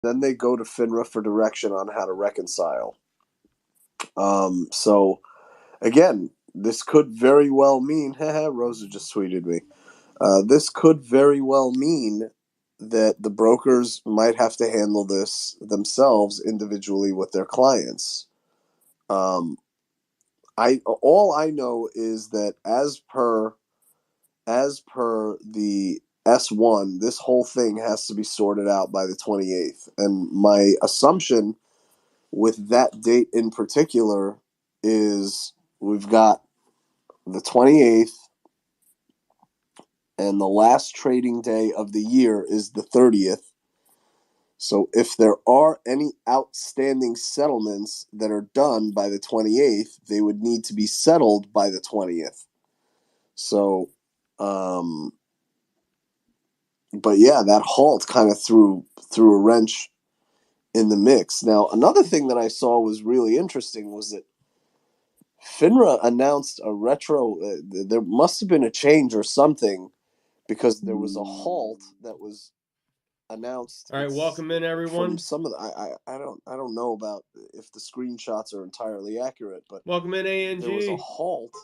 then they go to FINRA for direction on how to reconcile. So again, this could very well mean, Rosa just tweeted me. This could very well mean that the brokers might have to handle this themselves individually with their clients. All I know is that as per the S1, this whole thing has to be sorted out by the 28th. And my assumption with that date in particular is we've got the 28th, and the last trading day of the year is the 30th. So if there are any outstanding settlements that are done by the 28th, they would need to be settled by the 20th. So, but yeah, that halt kind of threw a wrench in the mix. Now, another thing that I saw was really interesting was that FINRA announced a retro. There must have been a change or something, because there was a halt that was announced. All right, welcome in, everyone. From some of the, I don't know about if the screenshots are entirely accurate, but welcome in, ANG. There was a halt.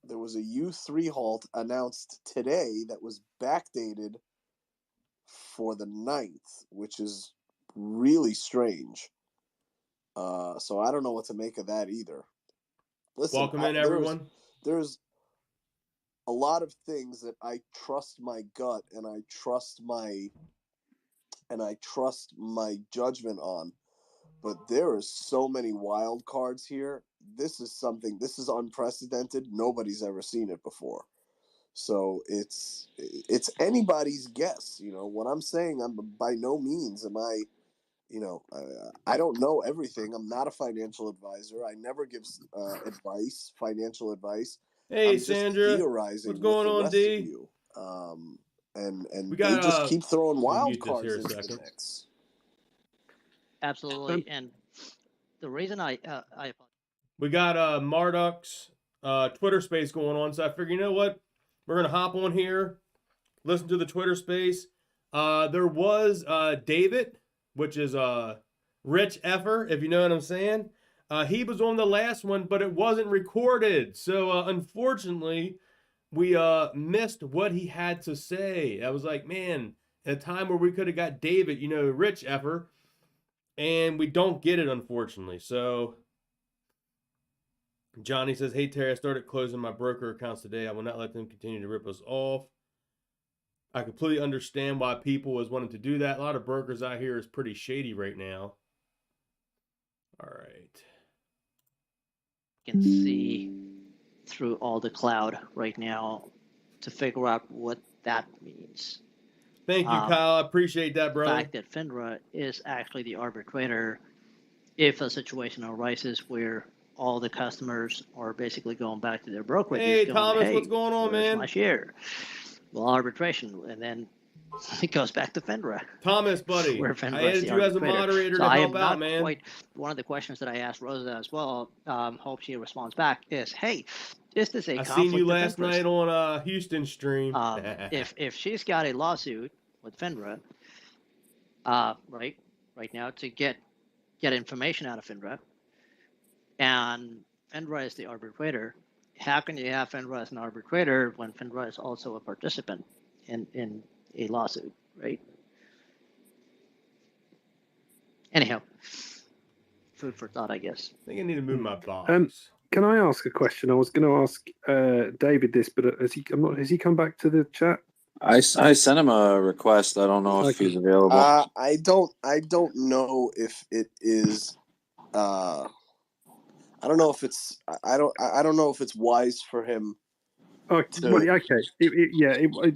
There was a U3 halt announced today that was backdated for the 9th, which is really strange. So I don't know what to make of that either. Listen, welcome in, everyone. There's a lot of things that I trust my gut and I trust my judgment on, but there is so many wild cards here. This is unprecedented. Nobody's ever seen it before. So it's anybody's guess. You know what I'm saying? I'm by no means am I, I don't know everything. I'm not a financial advisor. I never give financial advice. Hey, I'm Sandra, just theorizing what's going on, D? And they just keep throwing wild cards into the mix. Absolutely, and the reason we got Marduk's Twitter space going on, so I figured, you know what, we're gonna hop on here, listen to the Twitter space. There was David, which is Rich Effer, if you know what I'm saying. He was on the last one, but it wasn't recorded. So unfortunately, we missed what he had to say. I was like, man, at a time where we could have got David, Rich Effer, and we don't get it, unfortunately. So Johnny says, hey, Terry, I started closing my broker accounts today. I will not let them continue to rip us off. I completely understand why people is wanting to do that. A lot of brokers out here is pretty shady right now. All right. You can see through all the cloud right now to figure out what that means. Thank you, Kyle. I appreciate that, brother. The fact that FINRA is actually the arbitrator if a situation arises where all the customers are basically going back to their brokerage. Hey, Thomas, what's going on, man? My share. Well, arbitration, and then it goes back to FINRA. Thomas, buddy, I added you as a moderator to help out, man. One of the questions that I asked Rosa as well, hope she responds back, is, hey, is this a conflict of interest? I seen you last night on Houston stream. If she's got a lawsuit with FINRA, right now to get information out of FINRA, and FINRA is the arbitrator, how can you have FINRA as an arbitrator when FINRA is also a participant in a lawsuit, right? Anyhow, food for thought, I guess. I think I need to move my box. Can I ask a question? I was going to ask David this, but has he come back to the chat? I sent him a request. I don't know if he's available. I don't know if it is. I don't know if it's. I don't know if it's wise for him. It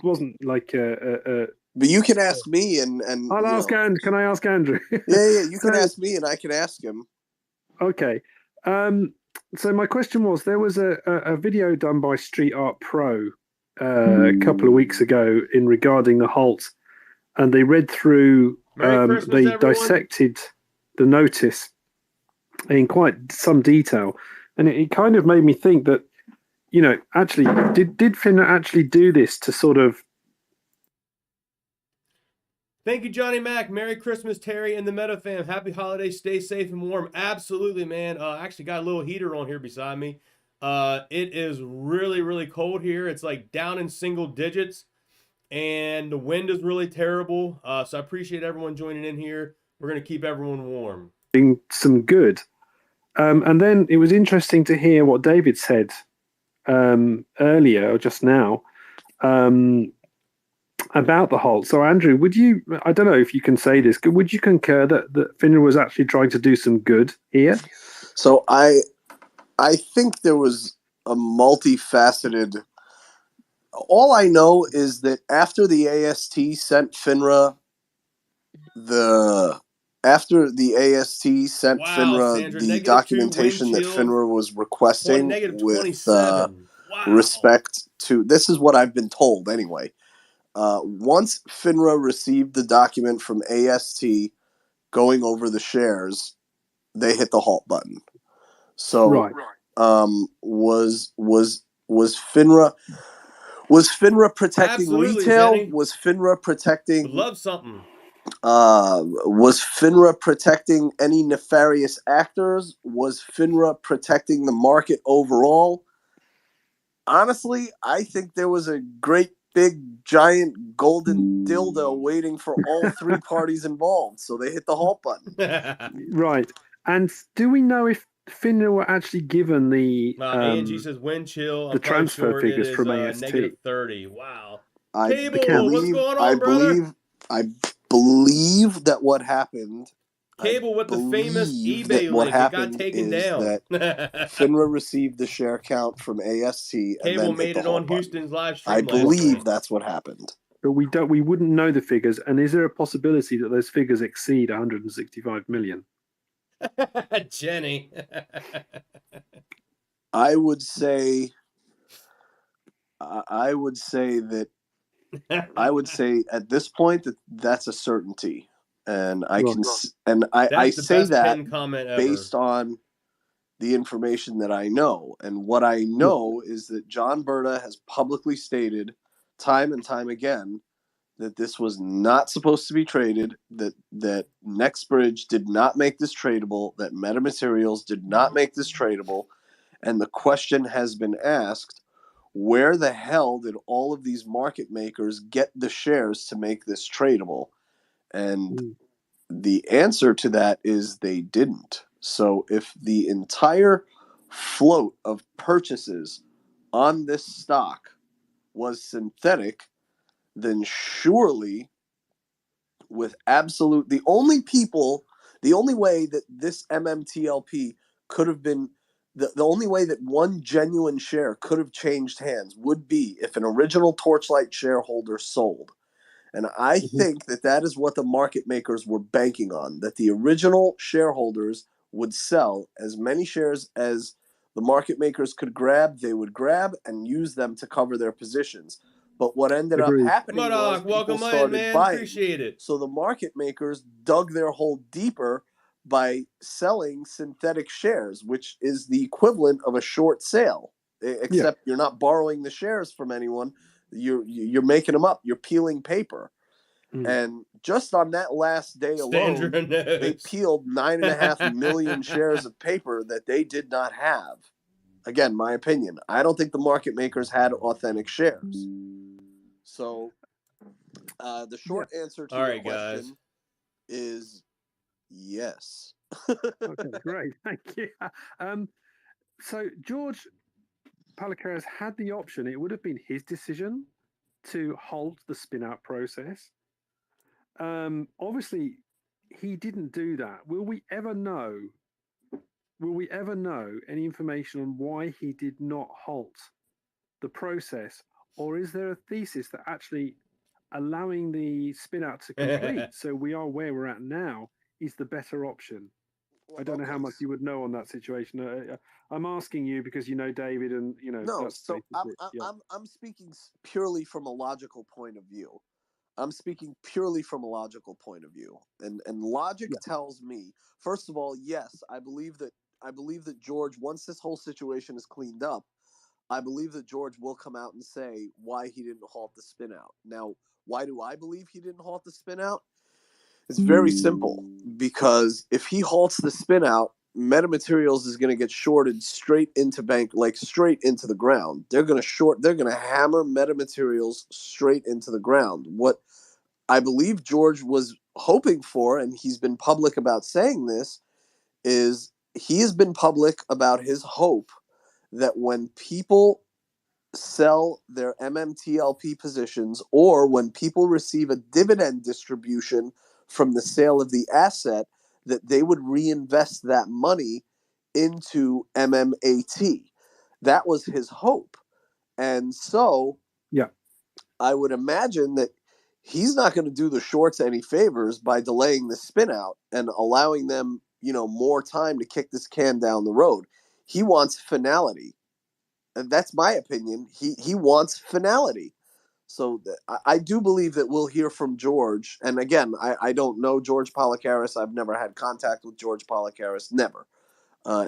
wasn't like But you can ask me, and I'll ask Andrew. Can I ask Andrew? Yeah. You can ask me, and I can ask him. Okay. So my question was: there was a video done by Street Art Pro a couple of weeks ago regarding the halt, and they read through. They dissected the notice in quite some detail, and it kind of made me think that, actually, did FINRA actually do this to sort of Thank you, Johnny Mac. Merry Christmas, Terry and the Meta fam. Happy holidays. Stay safe and warm. Absolutely, man. Actually got a little heater on here beside me. It is really, really cold here. It's like down in single digits, and the wind is really terrible. So I appreciate everyone joining in here. We're going to keep everyone warm. Some good. And then it was interesting to hear what David said earlier, or just now, about the halt. So, Andrew, would you, I don't know if you can say this, would you concur that FINRA was actually trying to do some good here? So I think there was a multifaceted. All I know is that after the AST sent FINRA the Sandra, documentation that FINRA was requesting with respect to, this is what I've been told anyway. Once FINRA received the document from AST going over the shares, they hit the halt button. So, right. Was FINRA protecting retail? Jenny. Was FINRA protecting? Would love something. Was FINRA protecting any nefarious actors? Was FINRA protecting the market overall? Honestly, I think there was a great big giant golden dildo waiting for all three parties involved, so they hit the halt button. Right. And do we know if FINRA were actually given the Angie says wind chill. the transfer figures from AST? -30. Wow. What's going on, brother? I believe that what happened. Cable with the famous eBay what link. happened It got taken is down. that FINRA received the share count from AST and Cable then made hit the it on halt button. Houston's live stream. I believe that's what happened. But we wouldn't know the figures. And is there a possibility that those figures exceed 165 million? Jenny. I would say that at this point that's a certainty, and I say that based on the information that I know, and what I know is that John Berta has publicly stated time and time again that this was not supposed to be traded, that Nextbridge did not make this tradable, that Metamaterials did not make this tradable, and the question has been asked, where the hell did all of these market makers get the shares to make this tradable? And the answer to that is they didn't. So if the entire float of purchases on this stock was synthetic, then surely with absolute, the only way that this MMTLP could have been, the only way that one genuine share could have changed hands would be if an original Torchlight shareholder sold. And I think that is what the market makers were banking on, that the original shareholders would sell as many shares as the market makers could grab, they would grab and use them to cover their positions. But what ended up happening was people started buying. Appreciate it. So the market makers dug their hole deeper by selling synthetic shares, which is the equivalent of a short sale, except you're not borrowing the shares from anyone. You're making them up. You're peeling paper. And just on that last day alone, they peeled 9.5 million shares of paper that they did not have. Again, my opinion. I don't think the market makers had authentic shares. So the short answer to your question is yes. Okay, great. Thank you. So George Palacares had the option. It would have been his decision to halt the spin-out process. Obviously, he didn't do that. Will we ever know any information on why he did not halt the process? Or is there a thesis that actually allowing the spin-out to complete, so we are where we're at now, is the better option? I don't know how much you would know on that situation. I'm asking you because you know David, and you know. No, so I'm speaking purely from a logical point of view. And logic tells me, first of all, yes, I believe that George, once this whole situation is cleaned up, I believe that George will come out and say why he didn't halt the spin out. Now, why do I believe he didn't halt the spin out? It's very simple, because if he halts the spin out, Metamaterials is going to get shorted straight into straight into the ground. They're going to hammer Metamaterials straight into the ground. What I believe George was hoping for, and he's been public about saying this, is he has been public about his hope that when people sell their MMTLP positions, or when people receive a dividend distribution from the sale of the asset, that they would reinvest that money into MMAT. That was his hope. And so Yeah. I would imagine that he's not going to do the shorts any favors by delaying the spin out and allowing them, more time to kick this can down the road. He wants finality. And that's my opinion. He wants finality. So I do believe that we'll hear from George. And again, I don't know George Polakaris. I've never had contact with George Polakaris. Never. All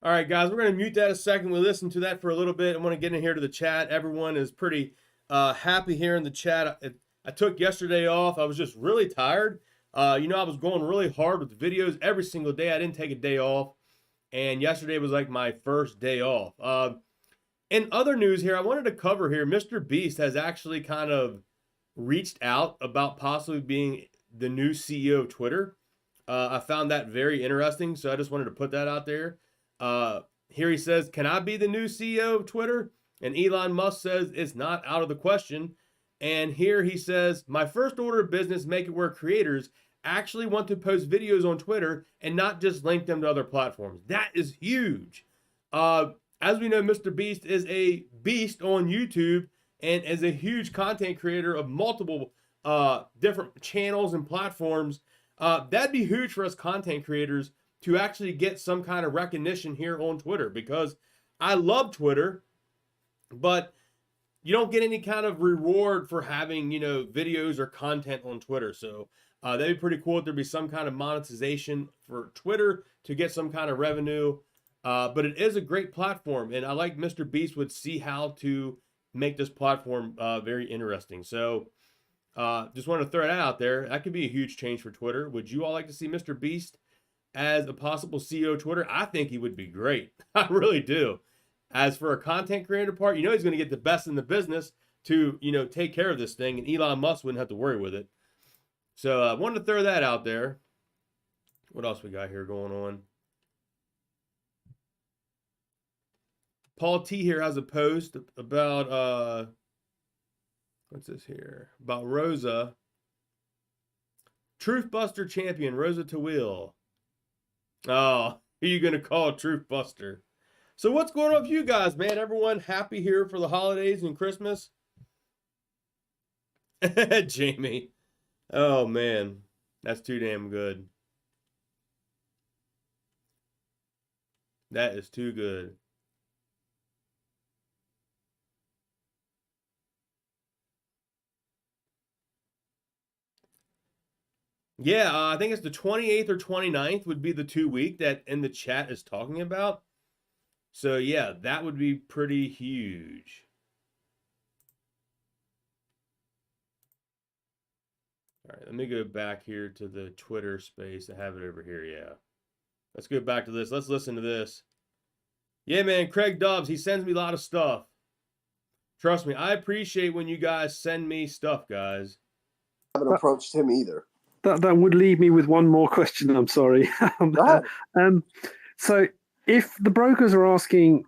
right, guys, we're going to mute that a second. We'll listen to that for a little bit. I want to get in here to the chat. Everyone is pretty happy here in the chat. I took yesterday off. I was just really tired. I was going really hard with the videos every single day. I didn't take a day off. And yesterday was like my first day off. In other news here, I wanted to cover here, Mr. Beast has actually kind of reached out about possibly being the new CEO of Twitter. I found that very interesting, so I just wanted to put that out there. Here he says, can I be the new CEO of Twitter? And Elon Musk says it's not out of the question. And here he says, my first order of business, make it where creators actually want to post videos on Twitter and not just link them to other platforms. That is huge. As we know, Mr. Beast is a beast on YouTube and is a huge content creator of multiple different channels and platforms. That'd be huge for us content creators to actually get some kind of recognition here on Twitter, because I love Twitter, but you don't get any kind of reward for having, videos or content on Twitter. So that'd be pretty cool if there'd be some kind of monetization for Twitter to get some kind of revenue. But it is a great platform, and I like Mr. Beast would see how to make this platform very interesting. So just wanted to throw that out there. That could be a huge change for Twitter. Would you all like to see Mr. Beast as a possible CEO of Twitter? I think he would be great. I really do. As for a content creator part, he's going to get the best in the business to, take care of this thing, and Elon Musk wouldn't have to worry with it. So I wanted to throw that out there. What else we got here going on? Paul T here has a post about, what's this here? About Rosa. Truth Buster champion, Rosa Tawil. Oh, who are you going to call Truth Buster? So what's going on with you guys, man? Everyone happy here for the holidays and Christmas? Jamie. Oh, man. That's too damn good. That is too good. Yeah, I think it's the 28th or 29th would be the 2 week that in the chat is talking about. So yeah, that would be pretty huge. All right, let me go back here to the Twitter space. I have it over here, yeah. Let's go back to this. Let's listen to this. Yeah, man, Craig Dobbs, he sends me a lot of stuff. Trust me, I appreciate when you guys send me stuff, guys. I haven't approached him either. That would leave me with one more question. I'm sorry. So if the brokers are asking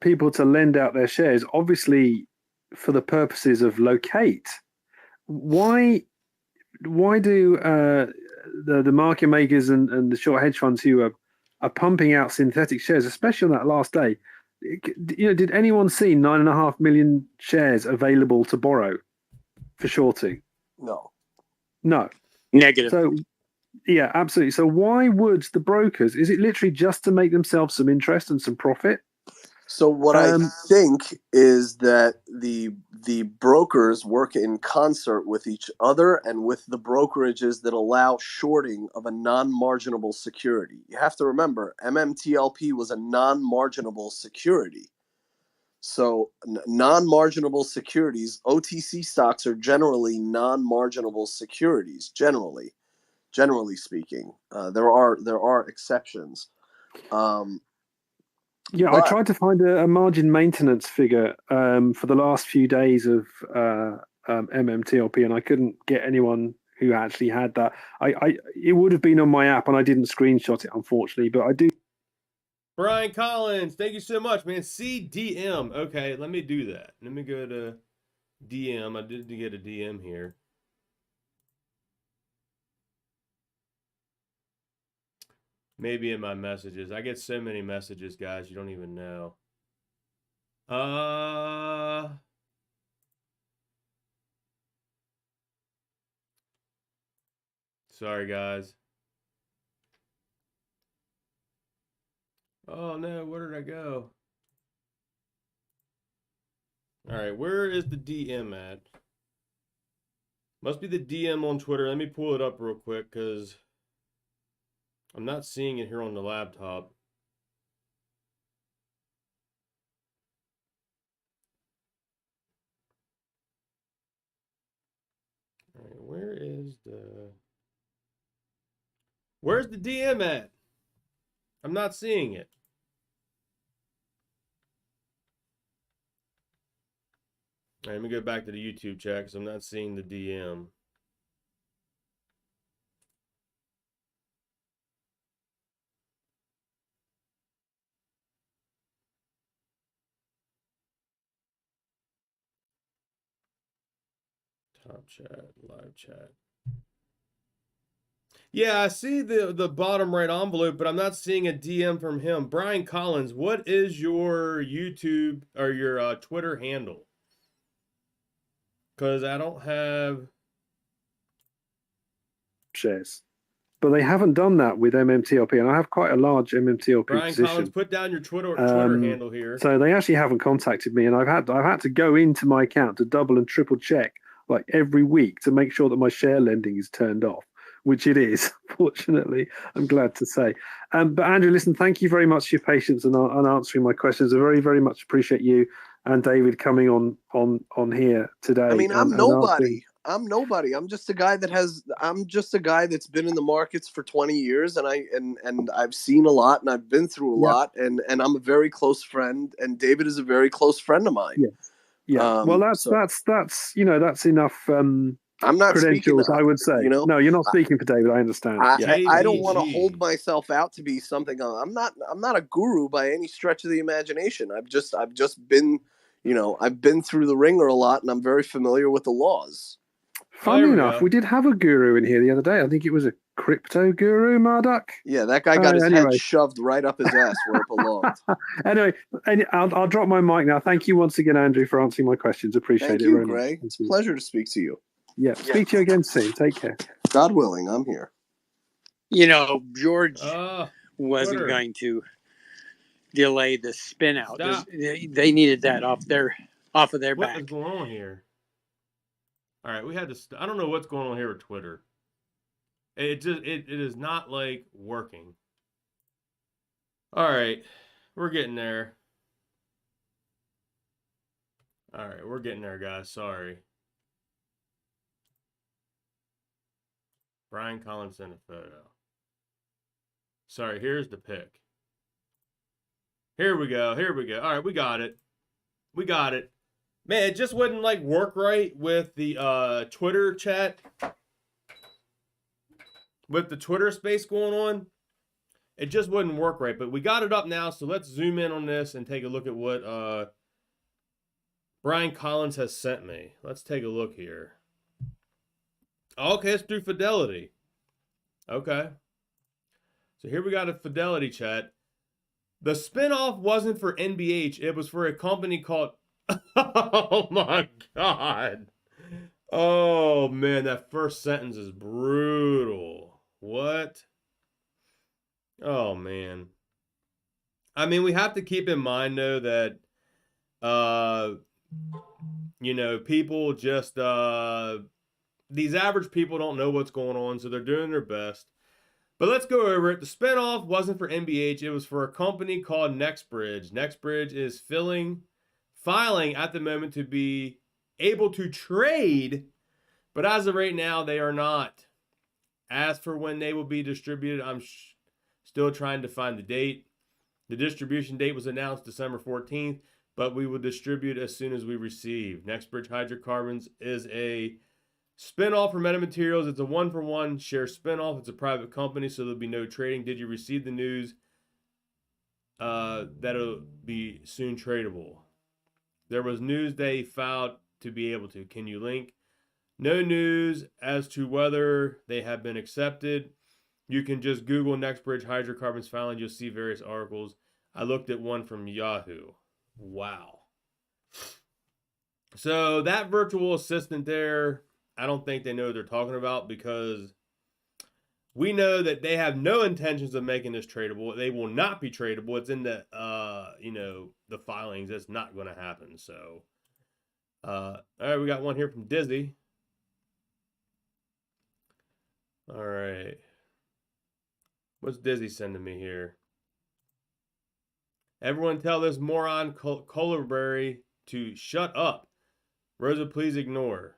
people to lend out their shares, obviously for the purposes of locate, why do the market makers and the short hedge funds who are pumping out synthetic shares, especially on that last day, did anyone see 9.5 million shares available to borrow for shorting? No. Negative. So, yeah, absolutely. So why would the brokers, is it literally just to make themselves some interest and some profit? So what I think is that the brokers work in concert with each other and with the brokerages that allow shorting of a non-marginable security. You have to remember, MMTLP was a non-marginable security. So non-marginable securities, OTC stocks are generally non-marginable securities, generally. generally speaking. There are exceptions. Yeah, I tried to find a margin maintenance figure for the last few days of MMTLP, and I couldn't get anyone who actually had that. It would have been on my app, and I didn't screenshot it, unfortunately. But I do. Brian Collins, thank you so much, man. CDM. Okay, let me do that. Let me go to DM. I did get a DM here. Maybe in my messages. I get so many messages, guys, you don't even know. Sorry, guys. Oh, no, where did I go? All right, where is the DM at? Must be the DM on Twitter. Let me pull it up real quick because I'm not seeing it here on the laptop. All right, where's the DM at? I'm not seeing it. All right, let me go back to the YouTube chat because I'm not seeing the DM. Top chat, live chat. Yeah, I see the bottom right envelope, but I'm not seeing a DM from him. Brian Collins, what is your YouTube or your Twitter handle? Because I don't have shares. But they haven't done that with MMTLP, and I have quite a large MMTLP Brian position. Collins, put down your Twitter handle here. So they actually haven't contacted me, and I've had to go into my account to double and triple check like every week to make sure that my share lending is turned off, which it is, fortunately, I'm glad to say. But Andrew, listen, thank you very much for your patience and answering my questions. I very, very much appreciate you and David coming on here today. I mean, I'm nobody. I'm nobody. I'm just a guy that's been in the markets for 20 years, and I've seen a lot, and I've been through a lot, and I'm a very close friend, and David is a very close friend of mine. Yeah. Well, that's that's enough. I'm not credentials, speaking, I would say. No, you're not speaking for David. I understand. I don't want to hold myself out to be something. I'm not a guru by any stretch of the imagination. I've just been, I've been through the ringer a lot, and I'm very familiar with the laws. Funny enough, we did have a guru in here the other day. I think it was a crypto guru, Marduk. Yeah, that guy got his head shoved right up his ass where it belonged. Anyway, I'll drop my mic now. Thank you once again, Andrew, for answering my questions. Appreciate it. Thank you, Gray. It's a pleasure to speak to you. Yeah, speak to you again soon. Take care. God willing, I'm here. George wasn't going to delay the spin out. They needed that off of their back. What is going on here? All right, we had to. I don't know what's going on here with Twitter. It is not like working. All right, we're getting there. All right, we're getting there, guys. Sorry. Brian Collins sent a photo. Sorry, here's the pic. Here we go. Here we go. All right, we got it. We got it. Man, it just wouldn't like work right with the Twitter chat. With the Twitter space going on. It just wouldn't work right. But we got it up now, so let's zoom in on this and take a look at what Brian Collins has sent me. Let's take a look here. Okay, it's through Fidelity. Okay. So here we got a Fidelity chat. The spinoff wasn't for NBH. It was for a company called... Oh, my God. Oh, man, that first sentence is brutal. What? Oh, man. I mean, we have to keep in mind, though, that, people just... These average people don't know what's going on, so they're doing their best. But let's go over it. The spinoff wasn't for NBH. It was for a company called Nextbridge. Nextbridge is filing at the moment to be able to trade, but as of right now, they are not As for when they will be distributed, I'm still trying to find the date. The distribution date was announced December 14th, but we will distribute as soon as we receive. Nextbridge Hydrocarbons is a spinoff from METATERRY. It's a 1-for-1 share spinoff. It's a private company, so there'll be no trading. Did you receive the news that it'll be soon tradable? There was news they filed to be able to. Can you link? No news as to whether they have been accepted. You can just Google Nextbridge Hydrocarbons filing. You'll see various articles. I looked at one from Yahoo. Wow. So that virtual assistant there, I don't think they know what they're talking about, because we know that they have no intentions of making this tradable. They will not be tradable. It's in the the filings. It's not going to happen. So all right, we got one here from Dizzy. All right. What's Dizzy sending me here? Everyone tell this moron Colberry to shut up. Rosa, please ignore.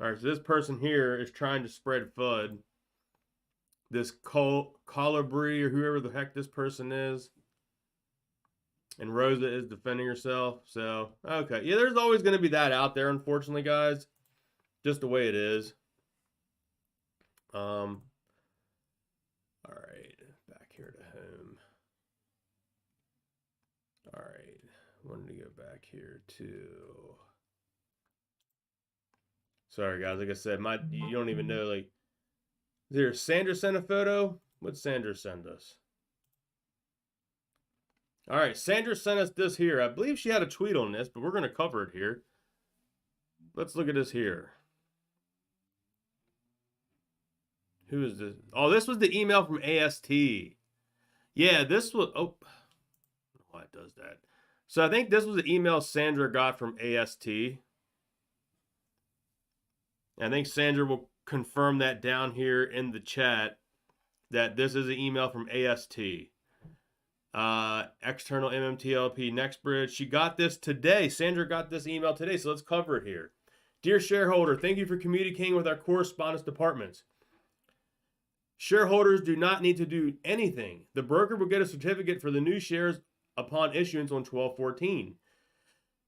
All right, so this person here is trying to spread FUD. This Colberry, or whoever the heck this person is. And Rosa is defending herself. So, okay. Yeah, there's always going to be that out there, unfortunately, guys. Just the way it is. All right, back here to home. All right, wanted to go back here to. Sorry, guys. Like I said, you don't even know. Like, is there Sandra sent a photo? What'd Sandra send us? All right, Sandra sent us this here. I believe she had a tweet on this, but we're going to cover it here. Let's look at this here. Who is this? Oh, this was the email from AST. Yeah, this was... Oh, why it does that. So I think this was the email Sandra got from AST. I think Sandra will confirm that down here in the chat, that this is an email from AST. External MMTLP Nextbridge. She got this today. Sandra got this email today, so let's cover it here. Dear shareholder, thank you for communicating with our correspondence departments. Shareholders do not need to do anything. The broker will get a certificate for the new shares upon issuance on 12/14.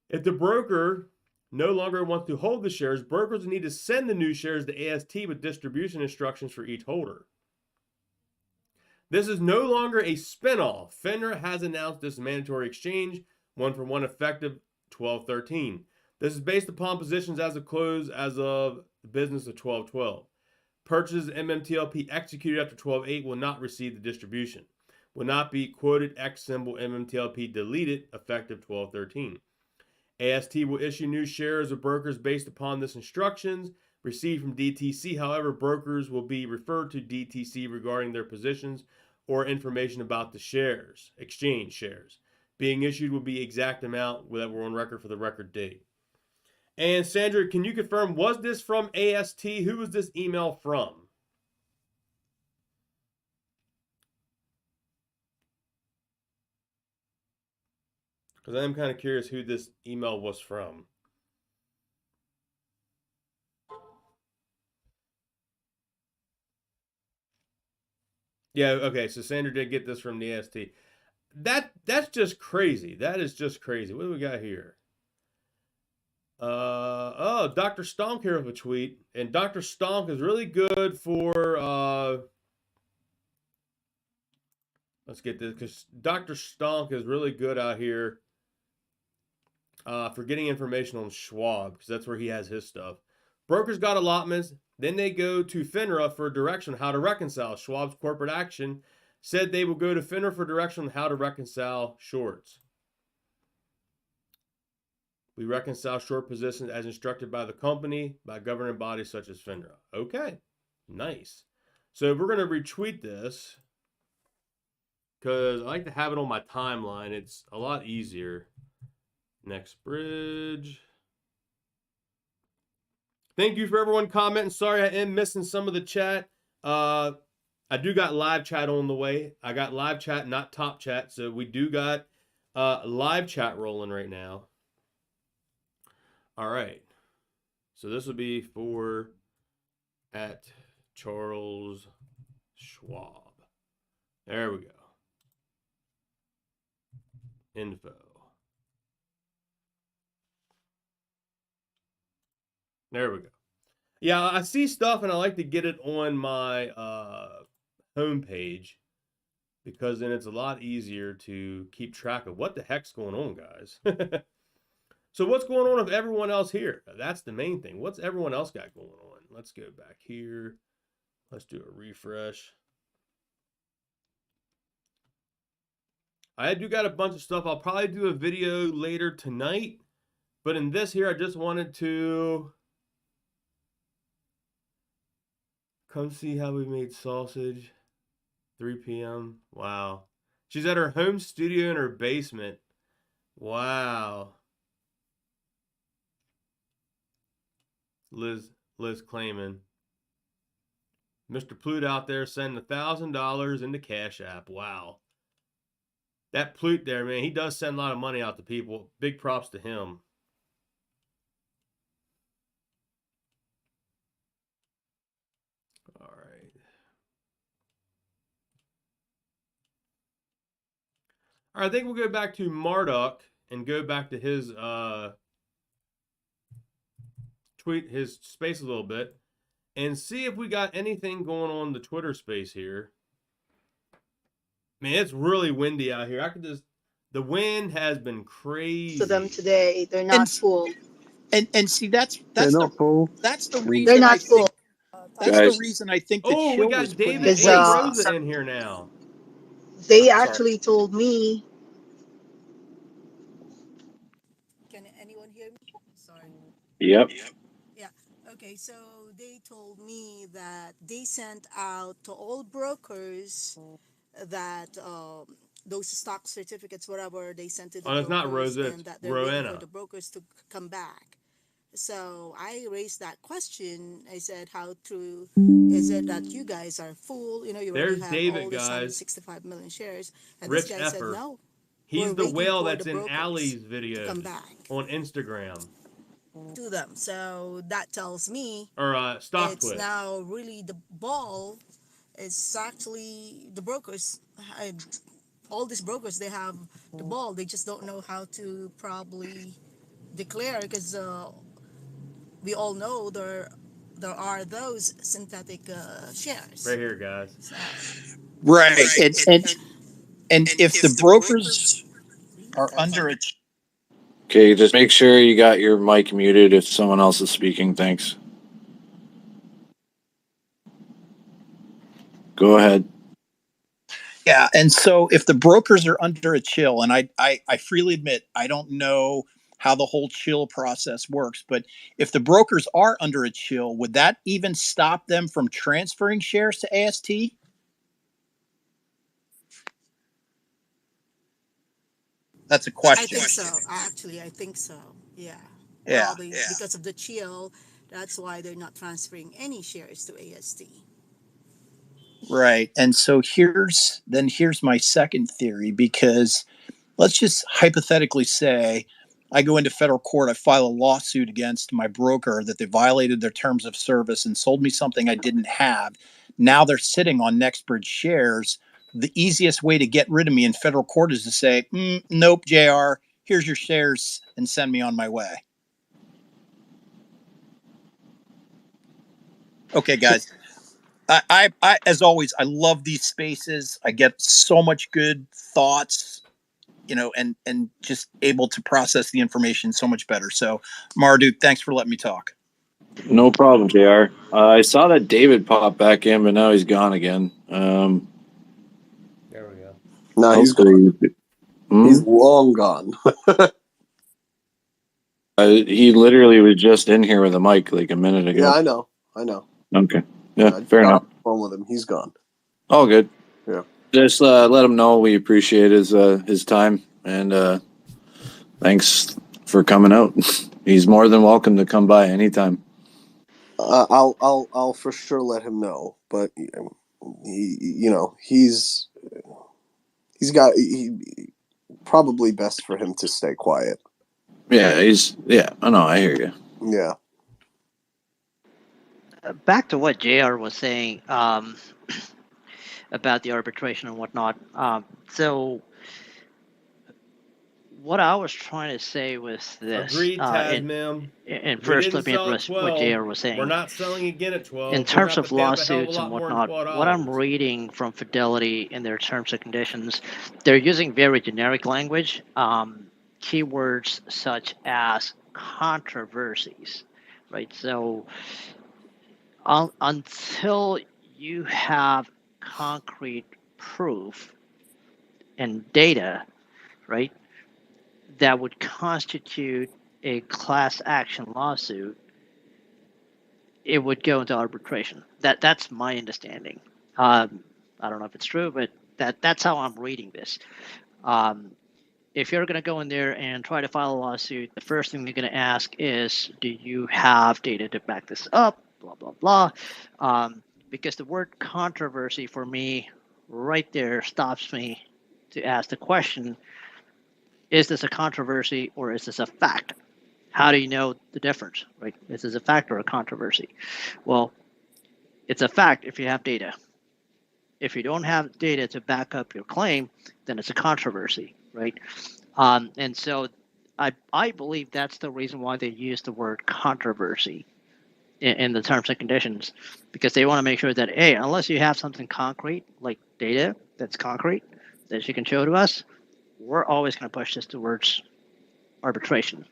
If the broker no longer wants to hold the shares, brokers need to send the new shares to AST with distribution instructions for each holder. This is no longer a spinoff. FINRA has announced this mandatory exchange, 1-for-1 effective 12/13. This is based upon positions as of close as of the business of 12/12. Purchases MMTLP executed after 12/8 will not receive the distribution. Will not be quoted X symbol MMTLP deleted effective 12/13. AST will issue new shares of brokers based upon this instructions received from DTC. However, brokers will be referred to DTC regarding their positions or information about the shares, exchange shares. Being issued will be exact amount that were on record for the record date. And Sandra, can you confirm, was this from AST? Who was this email from? Because I'm kind of curious who this email was from. Yeah, okay, so Sandra did get this from the AST. That's just crazy. That is just crazy. What do we got here? Oh, Dr. Stonk here with a tweet. And Dr. Stonk is really good for, let's get this, because Dr. Stonk is really good out here for getting information on Schwab, because that's where he has his stuff. Brokers got allotments. Then they go to FINRA for direction on how to reconcile. Schwab's corporate action said they will go to FINRA for direction on how to reconcile shorts. We reconcile short positions as instructed by the company, by governing bodies such as FINRA. Okay, nice. So we're going to retweet this because I like to have it on my timeline. It's a lot easier. Nextbridge. Thank you for everyone commenting. Sorry I am missing some of the chat. I do got live chat on the way. I got live chat, not top chat. So we do got live chat rolling right now. All right. So this will be for at Charles Schwab. There we go. Info. There we go. Yeah, I see stuff and I like to get it on my homepage because then it's a lot easier to keep track of what the heck's going on, guys. So what's going on with everyone else here? That's the main thing. What's everyone else got going on? Let's go back here. Let's do a refresh. I do got a bunch of stuff. I'll probably do a video later tonight. But in this here, I just wanted to come see how we made sausage. 3 p.m. Wow. She's at her home studio in her basement. Wow. Liz claiming. Mr. Plute out there sending $1,000 into Cash App. Wow. That Plute there, man, he does send a lot of money out to people. Big props to him. All right. All right, I think we'll go back to Marduk and go back to his tweet, his space a little bit, and see if we got anything going on the Twitter space here. Man, it's really windy out here. I could just, the wind has been crazy. To them today, they're not full. And see, that's They're not full. That's the reason They're not full. That's Guys. the reason I think the Oh, chill we got was put in David Because, and place. Rosa in here now. They actually told me. Can anyone hear me? Sorry. Yep. Yeah. Okay. So they told me that they sent out to all brokers that those stock certificates, whatever, they sent to the Oh, it's not brokers, Rosa, and that it's they're waiting Rowena. for the brokers to come back. So I raised that question. I said, how true is it that you guys are full? You know, you already There's have David, all these guys. 165 million shares. And Rich this guy said, Effer. no, He's we're the waiting whale for that's the in brokers Allie's to videos come back on Instagram to them. So that tells me or Stock it's Twit. now really the ball is actually the brokers. All these brokers, they have the ball. They just don't know how to probably declare, because we all know there are those synthetic shares. Right here, guys. So, Right. And if the brokers are under a Okay, just make sure you got your mic muted if someone else is speaking. Thanks. Go ahead. Yeah, and so if the brokers are under a chill, and I freely admit I don't know how the whole chill process works, but if the brokers are under a chill, would that even stop them from transferring shares to AST? That's a question. I think so. I think so. Yeah. Yeah. Probably because of the chill. That's why they're not transferring any shares to AST. Right. And so here's my second theory, because let's just hypothetically say I go into federal court, I file a lawsuit against my broker that they violated their terms of service and sold me something I didn't have. Now they're sitting on Nextbridge shares. The easiest way to get rid of me in federal court is to say, nope, JR, here's your shares and send me on my way. Okay, guys. I as always, I love these spaces. I get so much good thoughts, you know, and just able to process the information so much better. So, Marduk, thanks for letting me talk. No problem, JR. I saw that David pop back in, but now he's gone again. There we go. No, he's gone. He's long gone. He literally was just in here with a mic like a minute ago. Yeah, I know. Okay. Yeah, I fair enough. phone with him. He's gone. All good. Yeah. Just let him know we appreciate his time, and thanks for coming out. He's more than welcome to come by anytime. I'll for sure let him know, but he's probably best for him to stay quiet. Yeah, I know, I hear you. Yeah. back to what JR was saying about the arbitration and whatnot. So what I was trying to say was this. Agreed, Tasmim. And We first, didn't let me sell at address what 12. JR was saying. We're not selling again at 12. In We're terms gonna of have to pay up a hell of a lawsuits and lot more than whatnot, what I'm $12. reading from Fidelity in their terms and conditions, they're using very generic language, keywords such as controversies, right? So until you have concrete proof and data, right, that would constitute a class action lawsuit, it would go into arbitration. That's my understanding. I don't know if it's true, but that's how I'm reading this. If you're going to go in there and try to file a lawsuit, the first thing they're going to ask is, do you have data to back this up? Blah, blah, blah. Because the word controversy for me right there stops me to ask the question, is this a controversy or is this a fact? How do you know the difference, right? Is this a fact or a controversy? Well, it's a fact if you have data. If you don't have data to back up your claim, then it's a controversy, right? And so I believe that's the reason why they use the word controversy in the terms and conditions, because they want to make sure that, hey, unless you have something concrete, like data that's concrete, that you can show to us, we're always going to push this towards arbitration.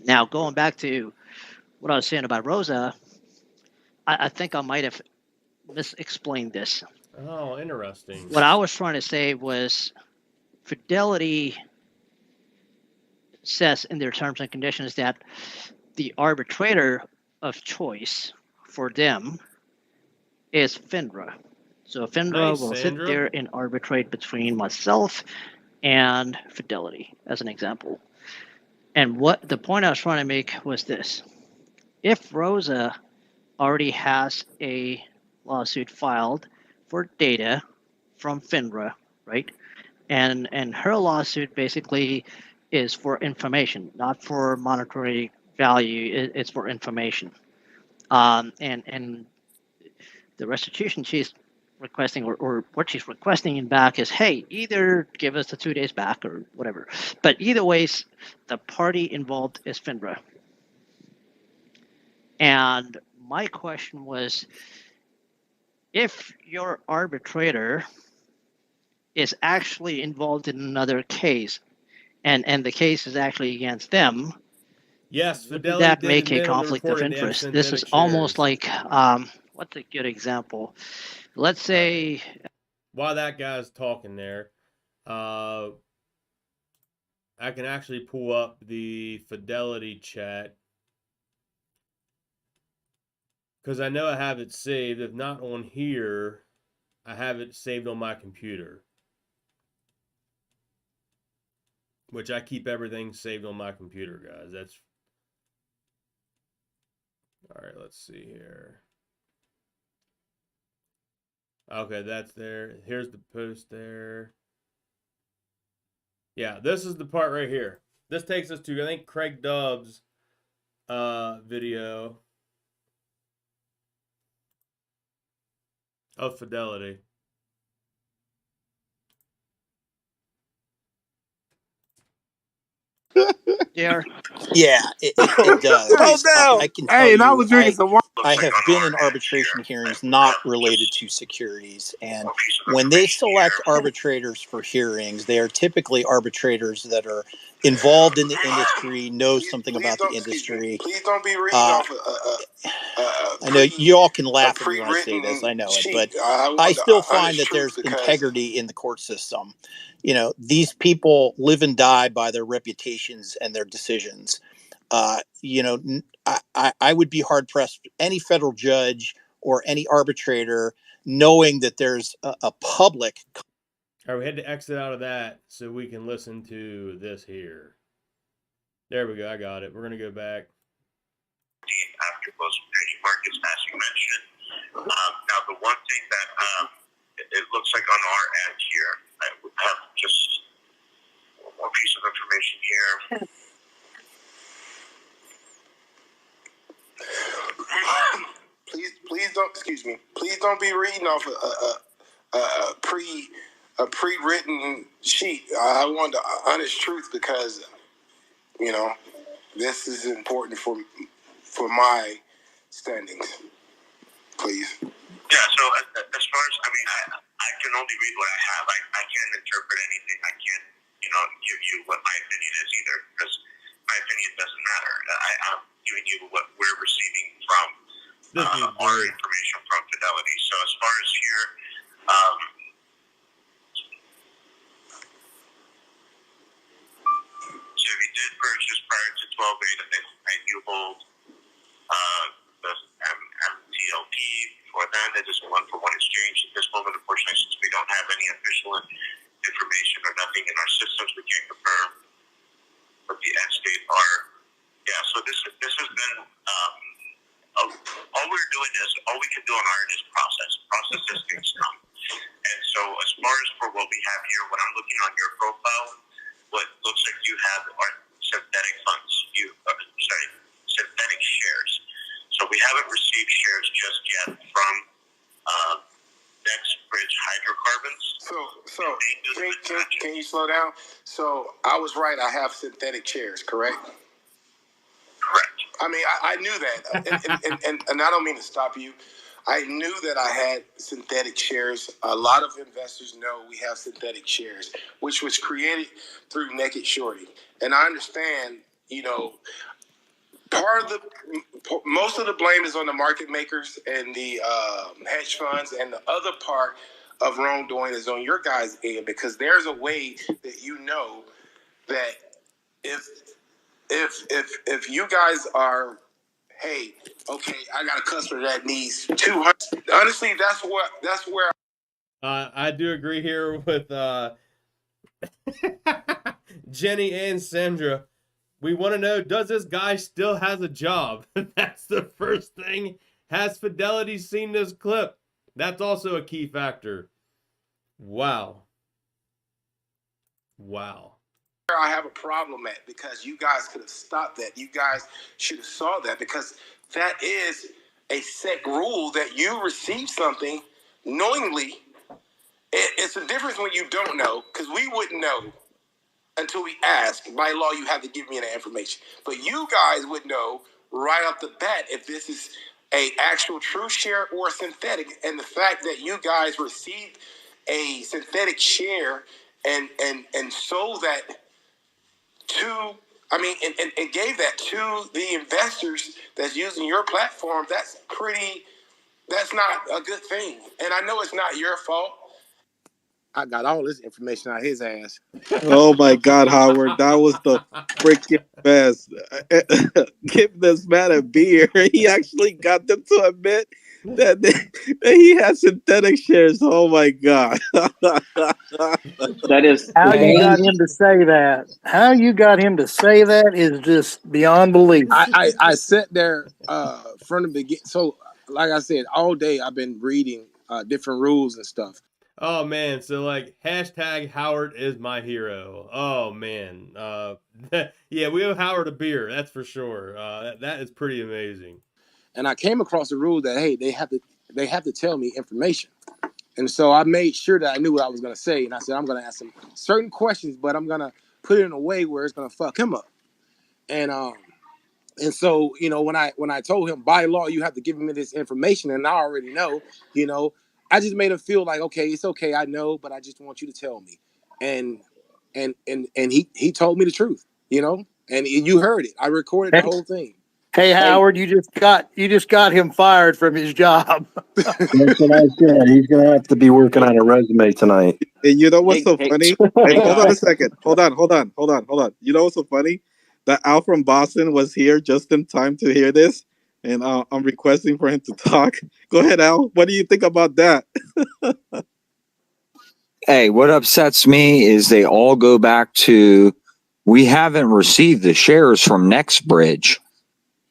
Now, going back to what I was saying about Rosa, I think I might have misexplained this. Oh, interesting. What I was trying to say was Fidelity says in their terms and conditions that the arbitrator of choice for them is FINRA. So FINRA will sit there and arbitrate between myself and Fidelity, as an example. And what the point I was trying to make was this. If Rosa already has a lawsuit filed for data from FINRA, right? And her lawsuit basically is for information, not for monetary value. It's for information. And the restitution she's requesting, or what she's requesting back is, hey, either give us the 2 days back or whatever. But either ways, the party involved is FINRA. And my question was, if your arbitrator is actually involved in another case, and the case is actually against them, yes, Fidelity that make a conflict of interest. This is almost like, what's a good example? Let's say, while that guy's talking there, I can actually pull up the Fidelity chat, because I know I have it saved. If not on here, I have it saved on my computer, which I keep everything saved on my computer, guys. That's all right. Let's see here. Okay, that's there. Here's the post there. Yeah, this is the part right here. This takes us to, I think, Craig Dubb's video of Fidelity. there. Yeah, it does. I can tell you, I was drinking some water. I have been in arbitration hearings not related to securities, and when they select arbitrators for hearings, they are typically arbitrators that are involved in the industry, know something about the industry. Please don't be reading off. I know you all can laugh at me when I say this. I know it, but I still find that there's integrity in the court system. You know, these people live and die by their reputations and their decisions. You know, I would be hard pressed, any federal judge or any arbitrator, knowing that there's a public. All right, we had to exit out of that so we can listen to this here. There we go. I got it. We're going to go back. After close trading markets, as you mentioned. Now, the one thing that it looks like on our end here, I would have just one more piece of information here. Please please don't. Excuse me. Please don't be reading off a pre-written sheet. I want the honest truth because this is important for my standings. Please. Yeah. So as far as I can only read what I have. I can't interpret anything. I can't give you what my opinion is either because my opinion doesn't matter. I'm giving you what we're receiving from our information from Fidelity. So as far as here, so if you did purchase prior to 12/8 and you hold the Mmtlp before then, it is 1-for-1 exchange. At this moment, unfortunately, since we don't have any official information or nothing in our systems, we can't confirm what the end state are. Yeah, so this has been all we're doing is all we can do on our end is process as things come. And so as far as for what we have here, when I'm looking on your profile, what looks like you have are synthetic funds. Synthetic shares. So we haven't received shares just yet from Nextbridge hydrocarbons. So can you slow down? So I was right. I have synthetic shares, correct? Correct. I mean, I knew that, and I don't mean to stop you. I knew that I had synthetic shares. A lot of investors know we have synthetic shares, which was created through Naked Shorty. And I understand, most of the blame is on the market makers and the hedge funds, and the other part of wrongdoing is on your guys' end because there's a way that that if you guys are, hey, okay, I got a customer that needs 200. Honestly, that's where. I do agree here with Jenny and Sandra. We want to know, does this guy still has a job? That's the first thing. Has Fidelity seen this clip? That's also a key factor. Wow. I have a problem at because you guys could have stopped that. You guys should have saw that because that is a set rule that you receive something knowingly. It's a difference when you don't know because we wouldn't know until we ask. By law, you have to give me that information. But you guys would know right off the bat if this is a actual true share or a synthetic. And the fact that you guys received a synthetic share and sold that to, and gave that to the investors that's using your platform, that's not a good thing. And I know it's not your fault. I got all this information out of his ass. Oh my God, Howard, that was the freaking best. Give this man a beer. He actually got them to admit that he has synthetic shares. Oh my God. That is how you got him to say that. How you got him to say that is just beyond belief. I sat there from the beginning. So, like I said, all day I've been reading different rules and stuff. Oh man, so hashtag Howard is my hero. Oh man, yeah, we owe Howard a beer, that's for sure. That is pretty amazing. And I came across the rule that hey, they have to tell me information, and so I made sure that I knew what I was going to say, and I said I'm going to ask him certain questions, but I'm going to put it in a way where it's going to fuck him up, and so when I told him by law you have to give me this information, and I already know, I just made him feel like, okay, it's okay, I know, but I just want you to tell me. And he told me the truth, and you heard it. I recorded the whole thing. Hey, Howard, you just got him fired from his job. That's what I said. He's going to have to be working on a resume tonight. And you know what's so funny? Hey, hold on a second. Hold on. You know what's so funny? That Al from Boston was here just in time to hear this. And I'm requesting for him to talk. Go ahead, Al. What do you think about that? Hey, what upsets me is they all go back to, we haven't received the shares from Nextbridge.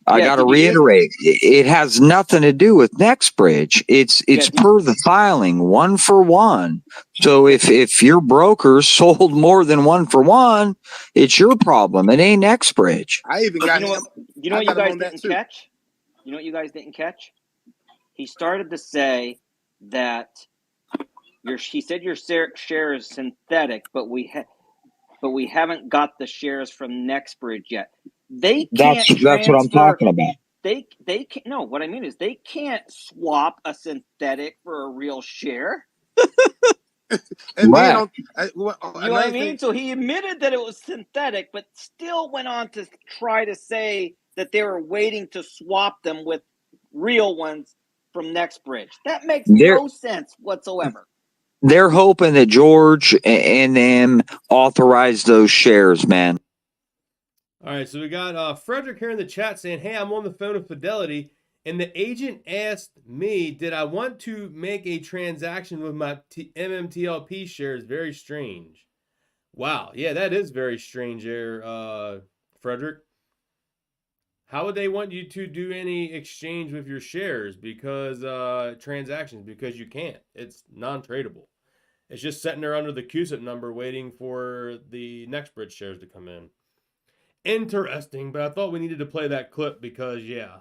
I got to reiterate, it has nothing to do with Nextbridge. It's per the filing, 1-for-1. So if your broker sold more than 1-for-1, it's your problem. It ain't Nextbridge. I even got you know what you guys didn't catch? You know what you guys didn't catch? he started to say that he said your share is synthetic, but we haven't got the shares from Nextbridge yet. They can't That's what I'm transfer. talking about. They can't. No, what I mean is they can't swap a synthetic for a real share. And then Right. You know what I mean? So he admitted that it was synthetic, but still went on to try to say that they were waiting to swap them with real ones from Nextbridge. That makes no sense whatsoever. They're hoping that George and them authorize those shares, man. All right, so we got Frederick here in the chat saying, hey, I'm on the phone with Fidelity, and the agent asked me, did I want to make a transaction with my MMTLP shares? Very strange. Wow, yeah, that is very strange there, Frederick. How would they want you to do any exchange with your shares? Because transactions, because you can't. It's non-tradable. It's just sitting there under the CUSIP number waiting for the Nextbridge shares to come in. Interesting, but I thought we needed to play that clip because, yeah,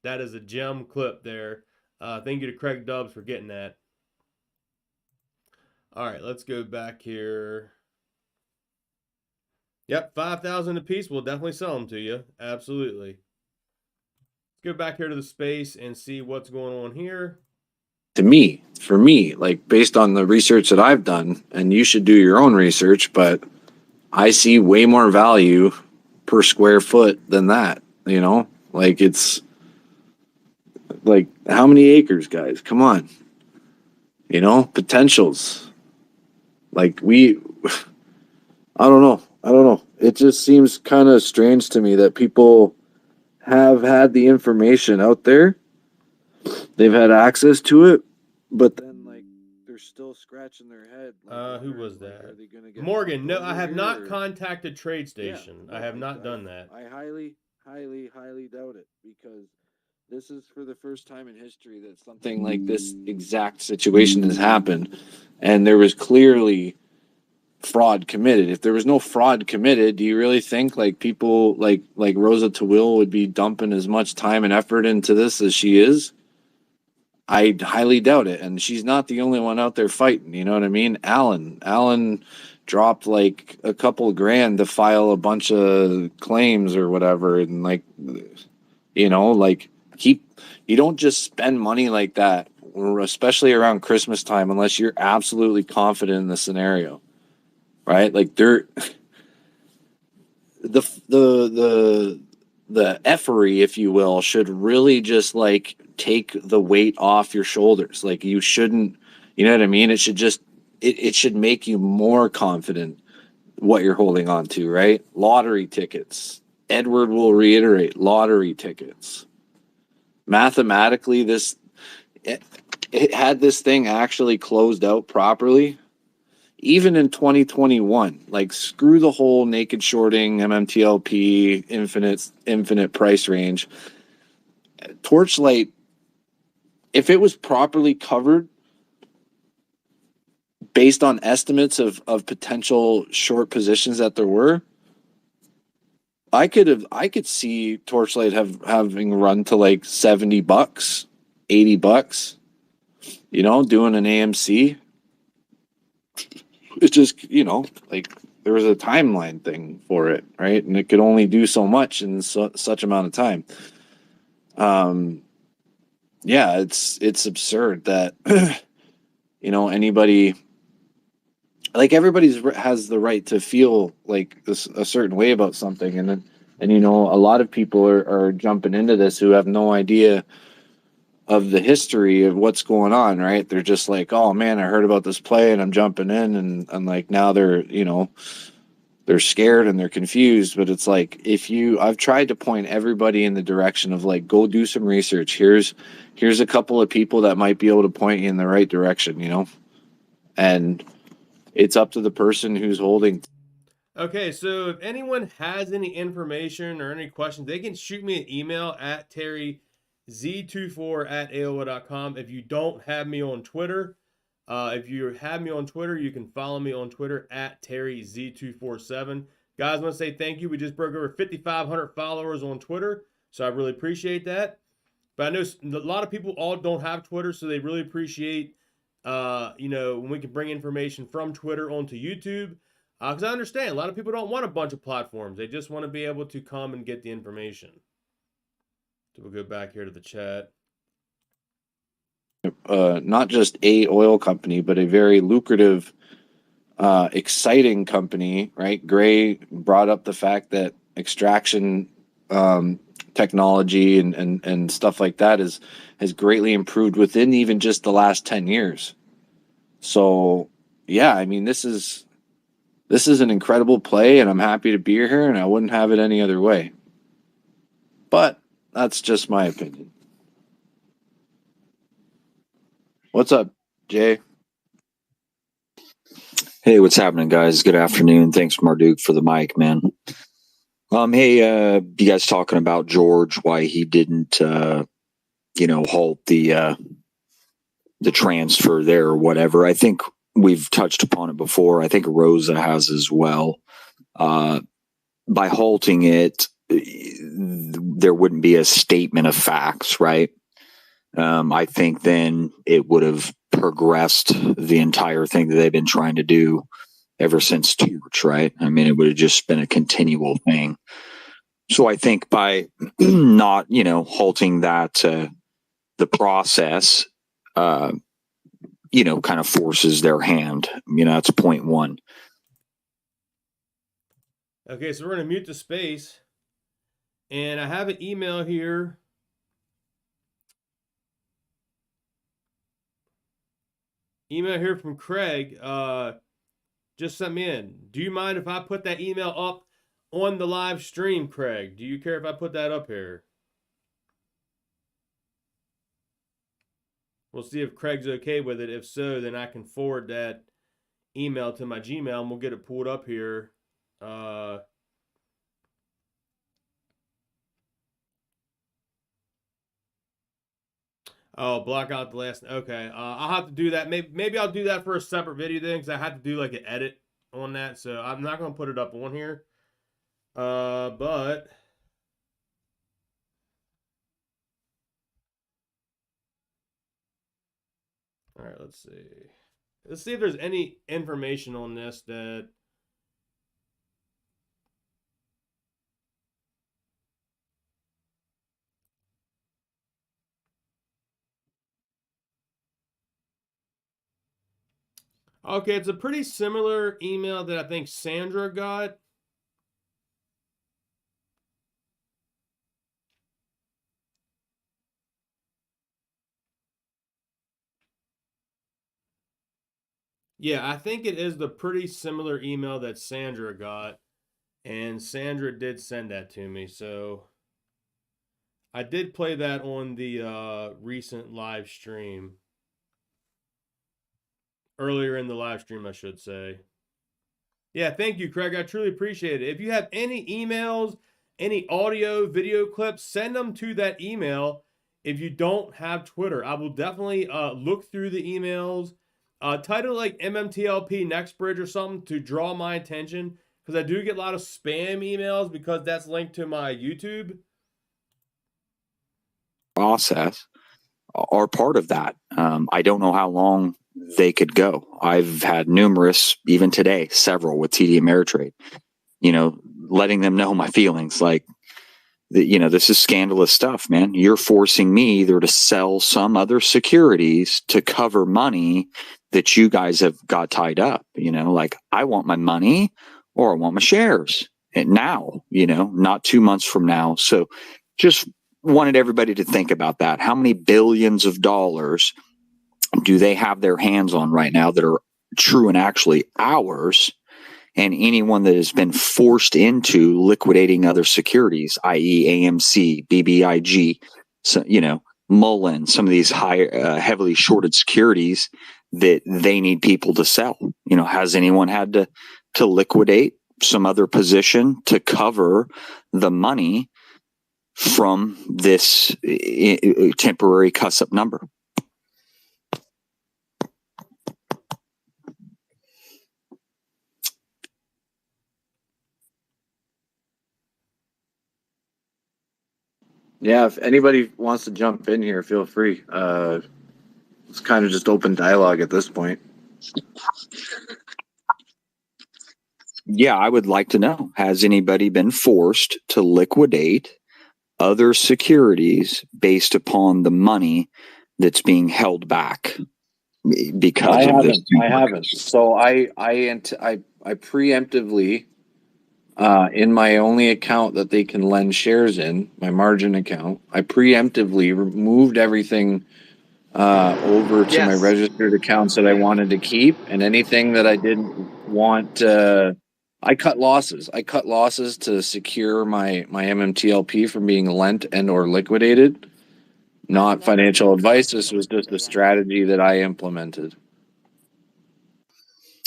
that is a gem clip there. Thank you to Craig Dubs for getting that. All right, let's go back here. Yep, 5,000 a piece. We'll definitely sell them to you. Absolutely. Let's go back here to the space and see what's going on here. For me, like based on the research that I've done, and you should do your own research, but I see way more value per square foot than that, you know? Like it's like how many acres, guys? Come on. You know, potentials. Like I don't know. It just seems kind of strange to me that people have had the information out there. They've had access to it, but then like they're still scratching their head. Like, who was that? Are they gonna get Morgan, no, I have not or... contacted TradeStation. Yeah, I have not done that. I highly doubt it because this is for the first time in history that something like this exact situation has happened, and there was clearly fraud committed. If there was no fraud committed, do you really think like people like Rosa Tawil would be dumping as much time and effort into this as she is? I highly doubt it. And she's not the only one out there fighting, you know what I mean? Alan dropped like a couple grand to file a bunch of claims or whatever, and like, you know, like you don't just spend money like that, especially around Christmas time, unless you're absolutely confident in the scenario. Right? Like the effery, if you will, should really just like take the weight off your shoulders. Like you shouldn't, you know what I mean? It should just it should make you more confident what you're holding on to, right? Lottery tickets. Edward will reiterate, lottery tickets. Mathematically, it had this thing actually closed out properly. Even in 2021, like screw the whole naked shorting, MMTLP, infinite price range. Torchlight, if it was properly covered based on estimates of potential short positions that there were, I could see Torchlight having run to like $70, $80, you know, doing an AMC. It's just, you know, like there was a timeline thing for it, right? And it could only do so much in such amount of time. Yeah, it's absurd that, you know, anybody, like everybody has the right to feel like a certain way about something. And you know, a lot of people are jumping into this who have no idea of the history of what's going on, right? They're just like, oh man, I heard about this play and I'm jumping in, and like now they're, you know, they're scared and they're confused. But it's like, I've tried to point everybody in the direction of like, go do some research. Here's a couple of people that might be able to point you in the right direction, you know? And it's up to the person who's holding. Okay, so if anyone has any information or any questions, they can shoot me an email at terryz24@aol.com. If you don't have me on Twitter, if you have me on Twitter, you can follow me on Twitter at terryz247. Guys, I want to say thank you. We just broke over 5,500 followers on Twitter, so I really appreciate that. But I know a lot of people all don't have Twitter, so they really appreciate, when we can bring information from Twitter onto YouTube. Because I understand a lot of people don't want a bunch of platforms. They just want to be able to come and get the information. So we'll go back here to the chat. Not just a oil company, but a very lucrative, exciting company, right? Gray brought up the fact that extraction technology and stuff like that has greatly improved within even just the last 10 years. So yeah, I mean, this is an incredible play, and I'm happy to be here, and I wouldn't have it any other way. But that's just my opinion. What's up, Jay? Hey, what's happening, guys? Good afternoon. Thanks, Marduk, for the mic, man. Hey, you guys talking about George, why he didn't, halt the transfer there or whatever. I think we've touched upon it before. I think Rosa has as well. By halting it, there wouldn't be a statement of facts, right? I think then it would have progressed the entire thing that they've been trying to do ever since Torch, right? I mean, it would have just been a continual thing. So I think by not, halting that, the process, kind of forces their hand. That's point one. Okay, so we're going to mute the space. And I have an email here. Email here from Craig. Just sent me in. Do you mind if I put that email up on the live stream, Craig? Do you care if I put that up here? We'll see if Craig's okay with it. If so, then I can forward that email to my Gmail and we'll get it pulled up here. Oh, block out the last. Okay, I'll have to do that. Maybe I'll do that for a separate video then, because I have to do like an edit on that. So I'm not gonna put it up on here. But all right, let's see. Let's see if there's any information on this that. Okay, it's a pretty similar email that I think Sandra got. Yeah, I think it is the pretty similar email that Sandra got. And Sandra did send that to me. So I did play that on the recent live stream. Earlier in the live stream, I should say. Yeah, thank you, Craig. I truly appreciate it. If you have any emails, any audio, video clips, send them to that email. If you don't have Twitter, I will definitely look through the emails. Title like MMTLP Nextbridge or something to draw my attention, because I do get a lot of spam emails because that's linked to my YouTube. Process are part of that. I don't know how long they could go. I've had numerous, even today, several with TD Ameritrade, letting them know my feelings. Like, this is scandalous stuff, man. You're forcing me either to sell some other securities to cover money that you guys have got tied up. Like, I want my money or I want my shares. And now, not 2 months from now. So just wanted everybody to think about that. How many billions of dollars do they have their hands on right now that are true and actually ours? And anyone that has been forced into liquidating other securities, i.e. AMC, BBIG, so, Mullen, some of these heavily shorted securities that they need people to sell. Has anyone had to liquidate some other position to cover the money from this temporary cuss-up number? Yeah, if anybody wants to jump in here, feel free. It's kind of just open dialogue at this point. Yeah, I would like to know, has anybody been forced to liquidate other securities based upon the money that's being held back because of this? I haven't. So I preemptively, in my only account that they can lend shares in, my margin account, I preemptively removed everything over to my registered accounts that I wanted to keep, and anything that I didn't want, I cut losses. I cut losses to secure my MMTLP from being lent and or liquidated. Not financial advice. This was just a strategy that I implemented.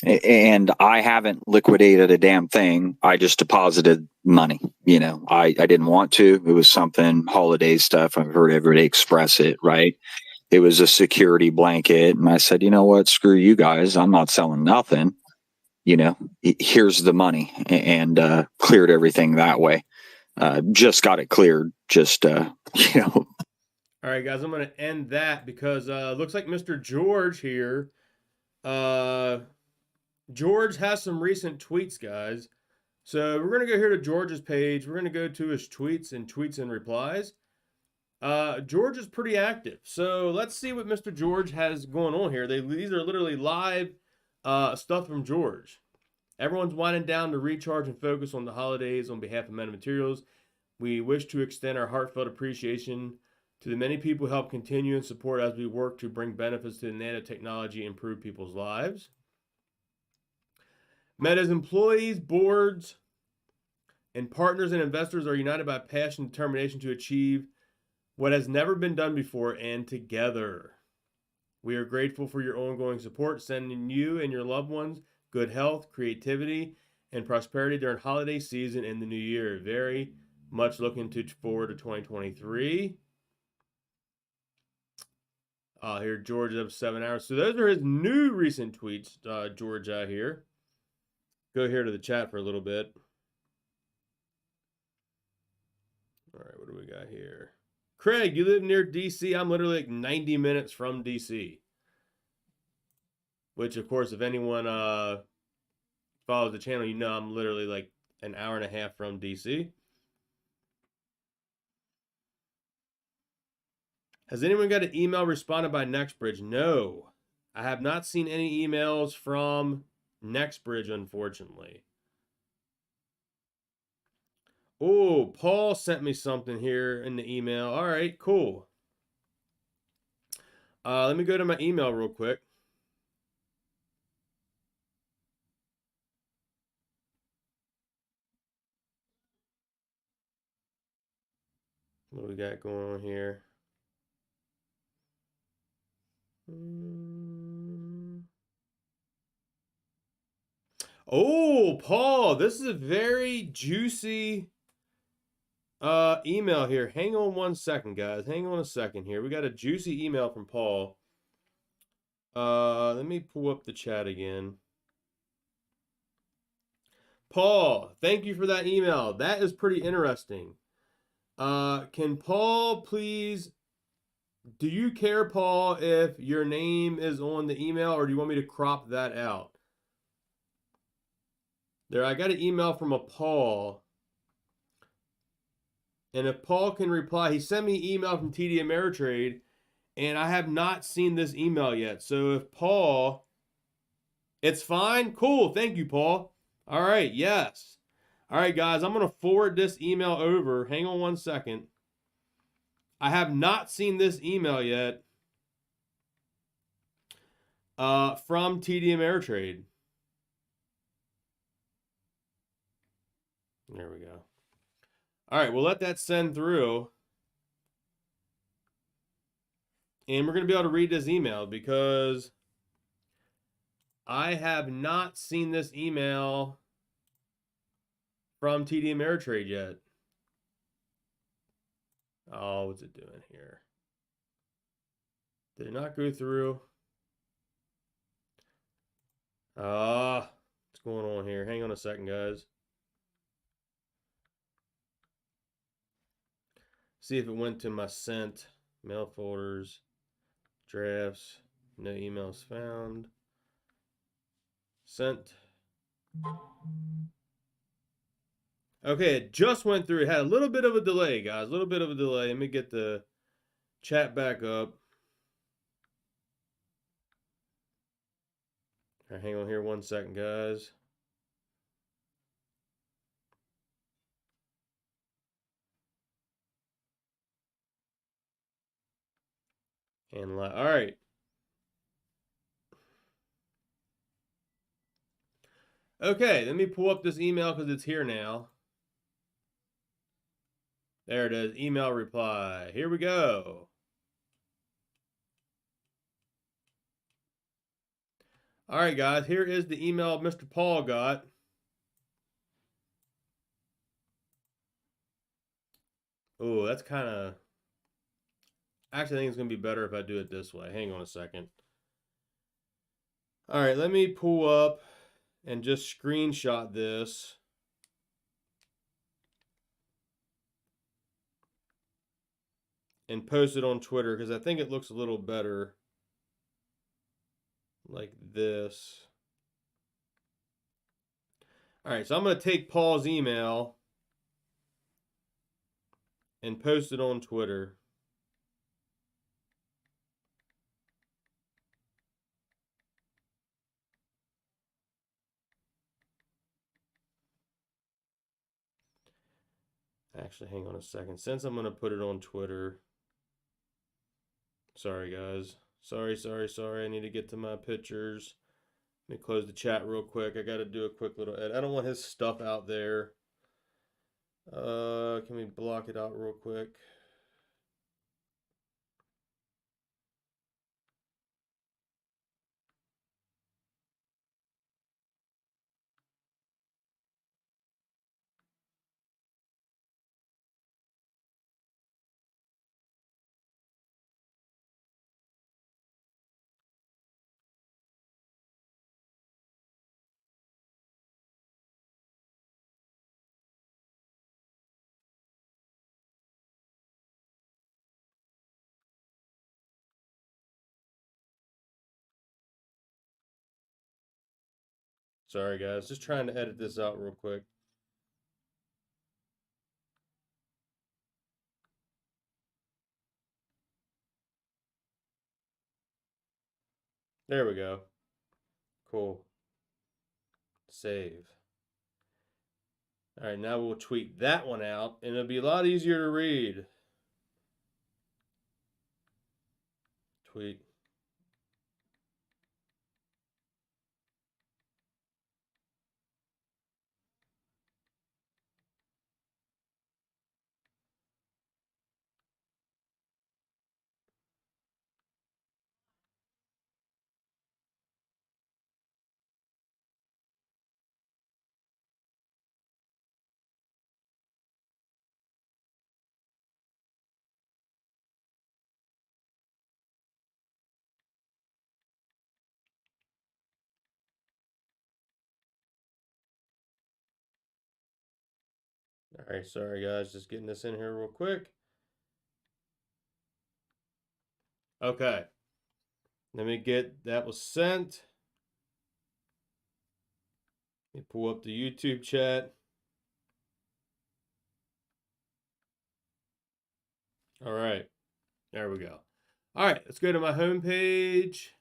And I haven't liquidated a damn thing. I just deposited money. I didn't want to. It was something holiday stuff. I've heard everybody express it, right? It was a security blanket. And I said, you know what? Screw you guys. I'm not selling nothing. Here's the money, and cleared everything that way. Just got it cleared. All right, guys, I'm going to end that because looks like Mr. George here. George has some recent tweets, guys. So we're going to go here to George's page. We're going to go to his tweets and replies. George is pretty active. So let's see what Mr. George has going on here. These are literally live stuff from George. Everyone's winding down to recharge and focus on the holidays. On behalf of Meta Materials, we wish to extend our heartfelt appreciation to the many people who help continue and support as we work to bring benefits to the nanotechnology and improve people's lives. Meta's employees, boards, and partners and investors are united by passion and determination to achieve what has never been done before, and together. We are grateful for your ongoing support, sending you and your loved ones good health, creativity, and prosperity during holiday season and the new year. Very much looking forward to 2023. Here, George is up 7 hours. So those are his new recent tweets, George, here. Go here to the chat for a little bit. All right, what do we got here? Craig, you live near DC. I'm literally like 90 minutes from DC. Which, of course, if anyone follows the channel, you know I'm literally like an hour and a half from DC. Has anyone got an email responded by Nextbridge? No. I have not seen any emails from Nextbridge, unfortunately. Oh, Paul sent me something here in the email. All right, cool. Let me go to my email real quick. What we got going on here? Oh, Paul, this is a very juicy email here. Hang on 1 second, guys. Hang on a second here. We got a juicy email from Paul. Let me pull up the chat again. Paul, thank you for that email. That is pretty interesting. Can Paul please, do you care, Paul, if your name is on the email, or do you want me to crop that out? There, I got an email from a Paul. And if Paul can reply, he sent me an email from TD Ameritrade, and I have not seen this email yet. So if Paul, it's fine. Cool. Thank you, Paul. All right. Yes. All right, guys, I'm going to forward this email over. Hang on 1 second. I have not seen this email yet from TD Ameritrade. There we go. All right, we'll let that send through. And we're going to be able to read this email because I have not seen this email from TD Ameritrade yet. Oh, what's it doing here? Did it not go through? What's going on here? Hang on a second, guys. See if it went to my sent, mail folders, drafts, no emails found. Sent. Okay, it just went through. It had a little bit of a delay, guys. A little bit of a delay. Let me get the chat back up. All right, hang on here 1 second, guys. And all right. Okay, let me pull up this email because it's here now. There it is, email reply. Here we go. All right, guys, here is the email Mr. Paul got. Oh, that's kind of... Actually, I think it's going to be better if I do it this way. Hang on a second. All right, let me pull up and just screenshot this. And post it on Twitter because I think it looks a little better like this. All right, so I'm going to take Paul's email and post it on Twitter. Actually, hang on a second. Since I'm going to put it on Twitter. Sorry, guys. Sorry. I need to get to my pictures. Let me close the chat real quick. I got to do a quick little edit. I don't want his stuff out there. Can we block it out real quick? Sorry, guys. Just trying to edit this out real quick. There we go. Cool. Save. All right, now we'll tweet that one out, and it'll be a lot easier to read. Tweet. All right, sorry, guys. Just getting this in here real quick. Okay. Let me get, that was sent. Let me pull up the YouTube chat. All right. There we go. All right, let's go to my home page.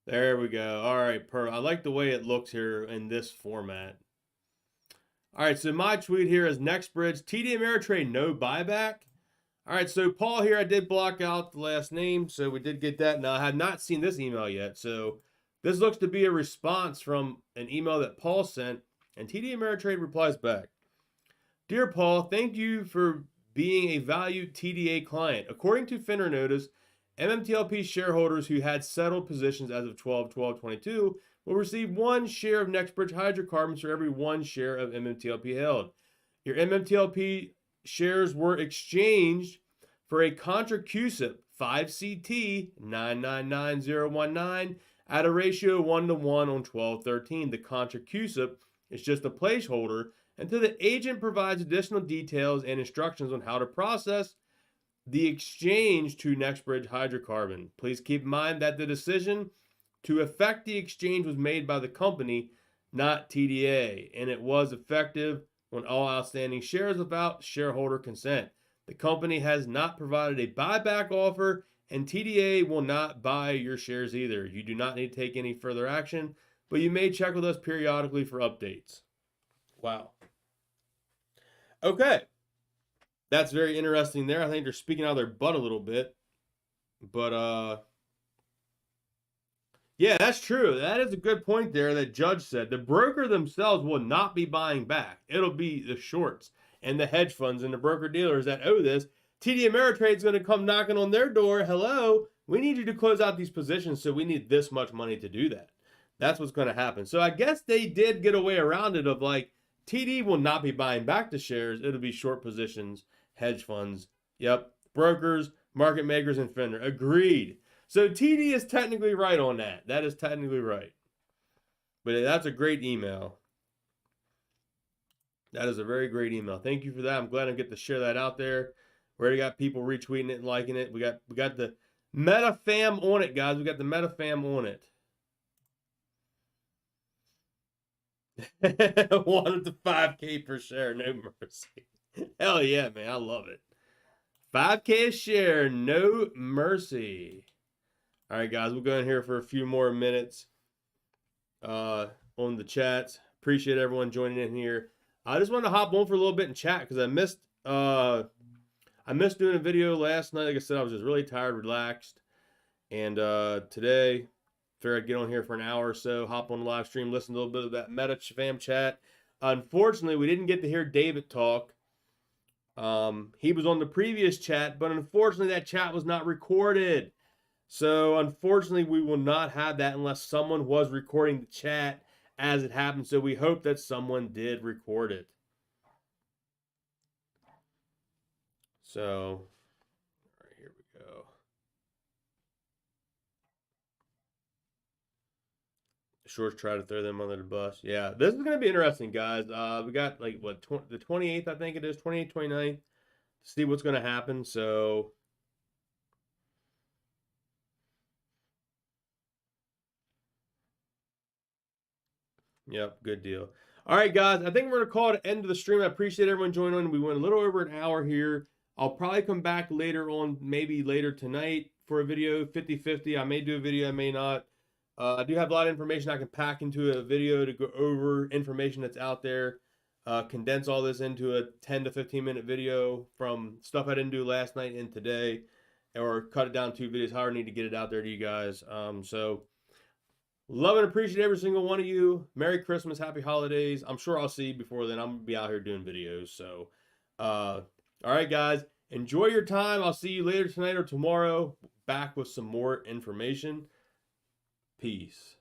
There we go. All right, I like the way it looks here in this format. All right, so my tweet here is Nextbridge, TD Ameritrade, no buyback. All right, so Paul here, I did block out the last name, so we did get that. Now, I have not seen this email yet, so this looks to be a response from an email that Paul sent, and TD Ameritrade replies back. Dear Paul, thank you for being a valued TDA client. According to FINRA notice, MMTLP shareholders who had settled positions as of 12/12/22 will receive 1 share of Nextbridge hydrocarbons for every 1 share of MMTLP held. Your MMTLP shares were exchanged for a contra CUSIP 5CT 999019 at a ratio 1-to-1 on 12/13. The contra CUSIP It's just a placeholder until the agent provides additional details and instructions on how to process the exchange to Nextbridge Hydrocarbon. Please keep in mind that the decision to effect the exchange was made by the company, not TDA, and it was effective on all outstanding shares without shareholder consent. The company has not provided a buyback offer, and TDA will not buy your shares either. You do not need to take any further action, but you may check with us periodically for updates. Wow. Okay. That's very interesting there. I think they're speaking out of their butt a little bit. But, yeah, that's true. That is a good point there that Judge said. The broker themselves will not be buying back. It'll be the shorts and the hedge funds and the broker-dealers that owe this. TD Ameritrade's going to come knocking on their door. Hello, we need you to close out these positions, so we need this much money to do that. That's what's going to happen. So I guess they did get a way around it of like, TD will not be buying back the shares. It'll be short positions, hedge funds. Yep, brokers, market makers, and Fender. Agreed. So TD is technically right on that. That is technically right. But that's a great email. That is a very great email. Thank you for that. I'm glad I get to share that out there. We already got people retweeting it and liking it. We got the Meta fam on it, guys. We got the Meta fam on it. 1 to 5K per share, no mercy. Hell yeah, man. I love it. 5K a share, no mercy. All right, guys, we'll go in here for a few more minutes on the chats. Appreciate everyone joining in here. I just wanted to hop on for a little bit and chat because I missed doing a video last night. Like I said, I was just really tired, relaxed. And today, figured I'd get on here for an hour or so, hop on the live stream, listen to a little bit of that Meta fam chat. Unfortunately, we didn't get to hear David talk. He was on the previous chat, but unfortunately, that chat was not recorded. So, unfortunately, we will not have that unless someone was recording the chat as it happened. So, we hope that someone did record it. So, all right, here we go. Shorts try to throw them under the bus. Yeah, this is going to be interesting, guys. We got, like, what, the 28th, I think it is, 28th, 29th, to see what's going to happen. So, yep, good deal. All right, guys, I think we're going to call it an end of the stream. I appreciate everyone joining on. We went a little over an hour here. I'll probably come back later on, maybe later tonight for a video, 50-50. I may do a video, I may not. I do have a lot of information I can pack into a video to go over information that's out there, condense all this into a 10 to 15 minute video from stuff I didn't do last night and today, or cut it down to 2 videos, however I need to get it out there to you guys. So love and appreciate every single one of you. Merry Christmas, happy holidays. I'm sure I'll see you before then. I'm going to be out here doing videos. So, all right, guys, enjoy your time. I'll see you later tonight or tomorrow, back with some more information. Peace.